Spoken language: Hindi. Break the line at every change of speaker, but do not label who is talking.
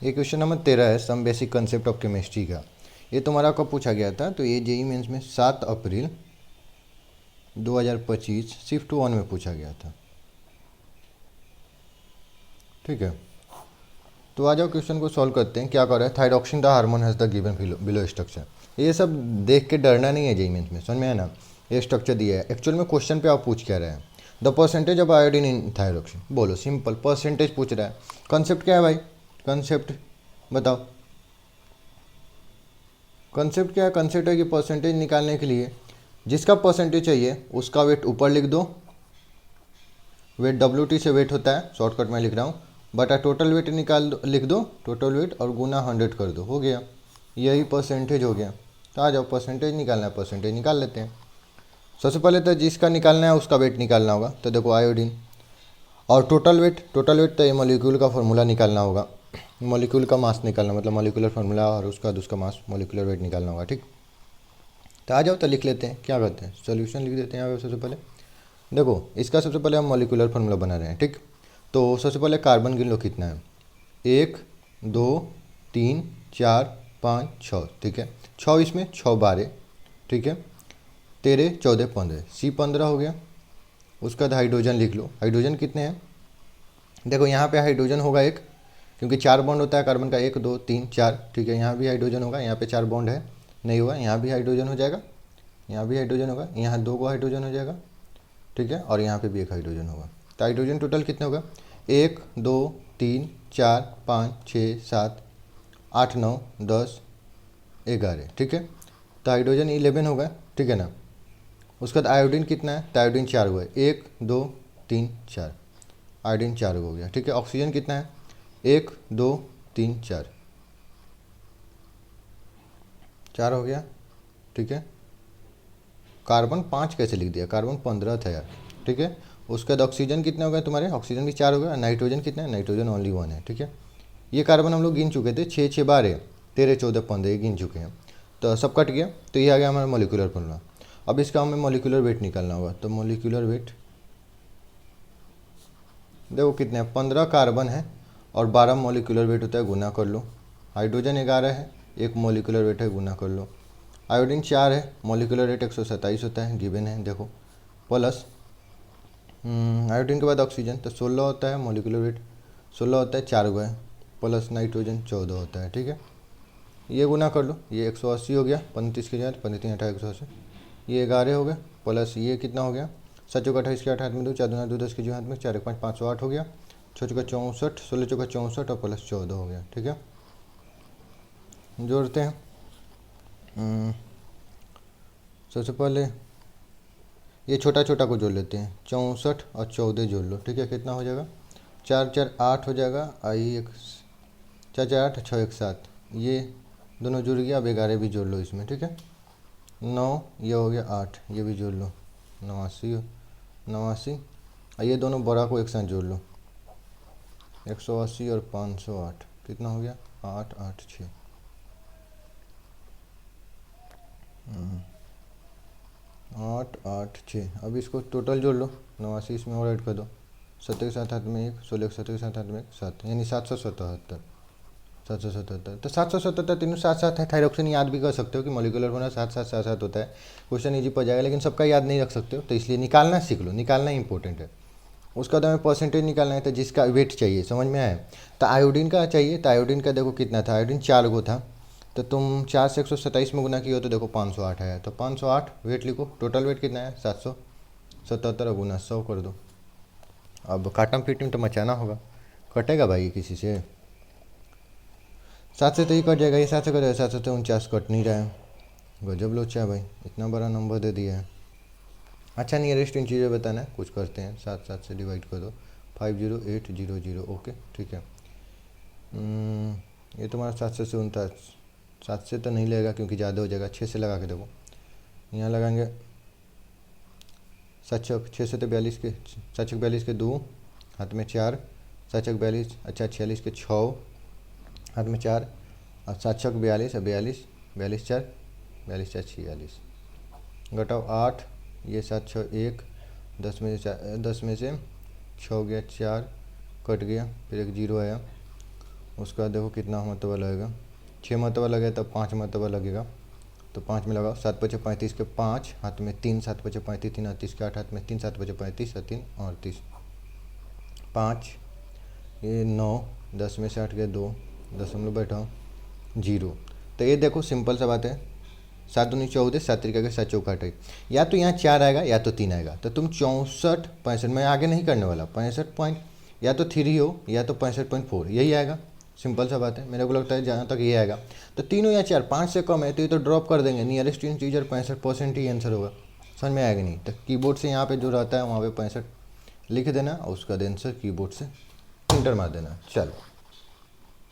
ये क्वेश्चन नंबर 13 है, some basic concept of chemistry का। ये तुम्हारा कब पूछा गया था? तो ये जेईई मेंस में 7 अप्रैल 2025 शिफ्ट 1 में पूछा गया था। ठीक है, तो आ जाओ क्वेश्चन को सॉल्व करते हैं। क्या कर रहा है? Thyroxine the hormone has the given below structure. ये सब देख के डरना नहीं है जेईई मेंस में, समझ में आया ना? ये स्ट्रक्चर दिया है। एक्चुअल में क्वेश्चन पे आप पूछ क्या रहे हैं? The percentage of iodine in thyroxine. बोलो, सिंपल परसेंटेज पूछ रहा है। कंसेप्ट क्या है भाई? कंसेप्ट बताओ, कंसेप्ट क्या है? कंसेप्ट है कि परसेंटेज निकालने के लिए जिसका परसेंटेज चाहिए उसका वेट ऊपर लिख दो। वेट WT से वेट होता है, शॉर्टकट में लिख रहा हूँ, बटा टोटल वेट निकाल दो, लिख दो टोटल वेट और गुना 100 कर दो, हो गया। यही परसेंटेज हो गया। तो आ जाओ, परसेंटेज निकालना है, परसेंटेज निकाल लेते हैं। सबसे पहले तो जिसका निकालना है उसका वेट निकालना होगा। तो देखो आयोडीन और टोटल वेट तो ये मॉलिक्यूल का फॉर्मूला निकालना होगा। मॉलिक्यूल का मास निकालना, मतलब मॉलिक्यूलर फार्मूला और उसका मास, मॉलिक्यूलर वेट निकालना होगा। ठीक, तो आ जाओ तो लिख लेते हैं। क्या करते हैं? सॉल्यूशन लिख देते हैं यहाँ पे। सबसे पहले देखो, इसका सबसे पहले हम मॉलिक्यूलर फार्मूला बना रहे हैं। ठीक, तो सबसे पहले कार्बन गिन लो कितना है। 1 2 3 4 5 6। ठीक है, 6 इसमें 6 12। ठीक है, 13 14 15, C15 हो गया। उसका बाद हाइड्रोजन लिख लो। हाइड्रोजन कितने हैं? देखो यहाँ पे हाइड्रोजन होगा एक, क्योंकि 4 बॉन्ड होता है कार्बन का, 1 2 3 4। ठीक है, यहाँ भी हाइड्रोजन होगा, यहाँ पे 4 बॉन्ड है, नहीं हुआ, यहाँ भी हाइड्रोजन हो जाएगा, यहाँ भी हाइड्रोजन होगा, यहाँ 2 को हाइड्रोजन हो जाएगा। ठीक है, और यहाँ पे भी एक हाइड्रोजन होगा। तो हाइड्रोजन टोटल कितने होगा? 1 2 3 4 5 6 7 8 9 10 11। ठीक है, तो हाइड्रोजन 11 होगा। ठीक है ना? उसके बाद आयोडीन कितना है? तो आयोडीन 4 हुआ है, 1 2 3 4, आयोडीन 4 हो गया। ठीक है, ऑक्सीजन कितना है? 1 2 3 4, 4 हो गया। ठीक है, कार्बन 5 कैसे लिख दिया? कार्बन 15 था यार। ठीक है, उसके बाद ऑक्सीजन कितने हो गए तुम्हारे? ऑक्सीजन भी 4 हो गया। नाइट्रोजन कितना है? नाइट्रोजन ओनली 1 है। ठीक है, ये कार्बन हम लोग गिन चुके थे, 6 6 12 13 14 15, ये गिन चुके हैं। तो सब कट गया, तो ये आ गया हमारा मॉलिक्यूलर फॉर्मूला। अब इसका हमें मॉलिक्यूलर वेट निकालना होगा। तो मॉलिक्यूलर वेट देखो कितने हैं? 15 कार्बन है और 12 मॉलिक्यूलर वेट होता है, गुना कर लो। हाइड्रोजन 11 है, एक मॉलिक्यूलर वेट है, गुना कर लो। आयोडीन 4 है, मॉलिक्यूलर वेट 127 होता है, गिवन है देखो। प्लस आयोडीन के बाद ऑक्सीजन तो 16 होता है, मॉलिक्यूलर वेट 16 होता है, 4 हुआ है। प्लस नाइट्रोजन 14 होता है। ठीक है, ये गुना कर लो, ये 180 हो गया, 35 के साथ 35 हटा 180, ये 11 हो गया। प्लस ये कितना हो गया? 7 चौका 28 के 8 हाथ में 2, 4 दूना 2 10 के जो हाथ में 4 1 5 5 8 हो गया। 6 चौका 64, 16 चौका 64 और प्लस 14 हो गया। ठीक है, जोड़ते हैं। सबसे पहले ये छोटा छोटा को जोड़ लेते हैं, 64 और 14 जोड़ लो। ठीक है, कितना हो जाएगा? 4 4 8 हो जाएगा। आई एक 4 4 8 6 1 7, ये दोनों जुड़ गया। अब 11 भी जोड़ लो इसमें। ठीक है, 9, ये हो गया 8, ये भी जोड़ लो, 89 89। और ये दोनों बड़ा को एक साथ जोड़ लो, 180 और 508, कितना हो गया? 8 8 6। 8 8 6। अब इसको टोटल जोड़ लो, 89 इसमें और ऐड कर दो। 7 के साथ हाथ में 1, 16 के 7 के साथ हाथ में 1, 7, यानी 777। 777, तो 777 तीनों साथ साथ है। थायरॉक्सिन याद भी कर सकते हो कि मॉलिक्यूलर होना साथ साथ साथ साथ होता है। क्वेश्चन इजी पड़ जाएगा, लेकिन सबका याद नहीं रख सकते हो, तो इसलिए निकालना सीख लो, निकालना इंपॉर्टेंट है। उसका तो हमें परसेंटेज निकालना है, तो जिसका वेट चाहिए, समझ में आया? तो आयोडीन का चाहिए, तो आयोडीन का देखो कितना था? आयोडीन 4 गो था, तो तुम 4 से 127 में गुना किया हो तो देखो 508 है। तो 508 वेट लिखो। टोटल वेट कितना है? 777 और गुना 100 कर दो। अब काटम पीटम तो मचाना होगा, कटेगा भाई किसी से? 7 से तो ही कट जाएगा, ये 7 से कटेगा, 7 से तो 49 कट नहीं रहा है। गजब लोचा है भाई, इतना बड़ा नंबर दे दिया है। अच्छा, नियरेस्ट इन चीज़ें बताना है, कुछ करते हैं। 7 7 से डिवाइड कर दो, 50800। ओके ठीक है। ये तुम्हारा 7 से 49, 7 से तो नहीं लगेगा क्योंकि ज़्यादा हो जाएगा। 6 से लगा के देखो, यहाँ लगाएंगे 7 छक 6 से तो 42 के, 7 छक 42 के 2, हाथ में 4, 7 छक 42, अच्छा 46 के 6, हाथ में 4, और 7 छक 42 और 42, 42 4, 42 4 46, घटाओ 8, ये 7 6 1, 10 में से 6 हो गया 4, कट गया, फिर एक जीरो आया। उसका देखो कितना मरतबा लगेगा, 6 मरतबा लगेगा तब 5 मरतबा लगेगा, तो 5 में लगाओ, 7 पचे 35 के 5, हाथ में 3, 7 पचे 35, 3 38 के 8, हाथ में 3, 7 पचे 35 और 3 38, 5, ये 9, 10 में से 8 के 2, 10 हम लोग बैठाओ 0। तो ये देखो सिंपल सा बात है, 7 दूनी 14, 7 त्रिका के 7 चौका 28, या तो यहाँ 4 आएगा या तो 3 आएगा, तो तुम 64 65 में आगे नहीं करने वाला, 65 पॉइंट या तो 3 हो या तो 65.4 यही आएगा, सिंपल सा बात है। मेरे को लगता है जहाँ तक ये आएगा तो 3 या 4, 5 से कम है तो ये तो ड्रॉप कर देंगे, नियरेस्ट इंटीजर 65% ही आंसर होगा, समझ में आएगा नहीं। तो कीबोर्ड से यहाँ पे जो रहता है वहाँ पे 65 लिख देना और उसका आंसर कीबोर्ड से इंटर मार देना। चलो।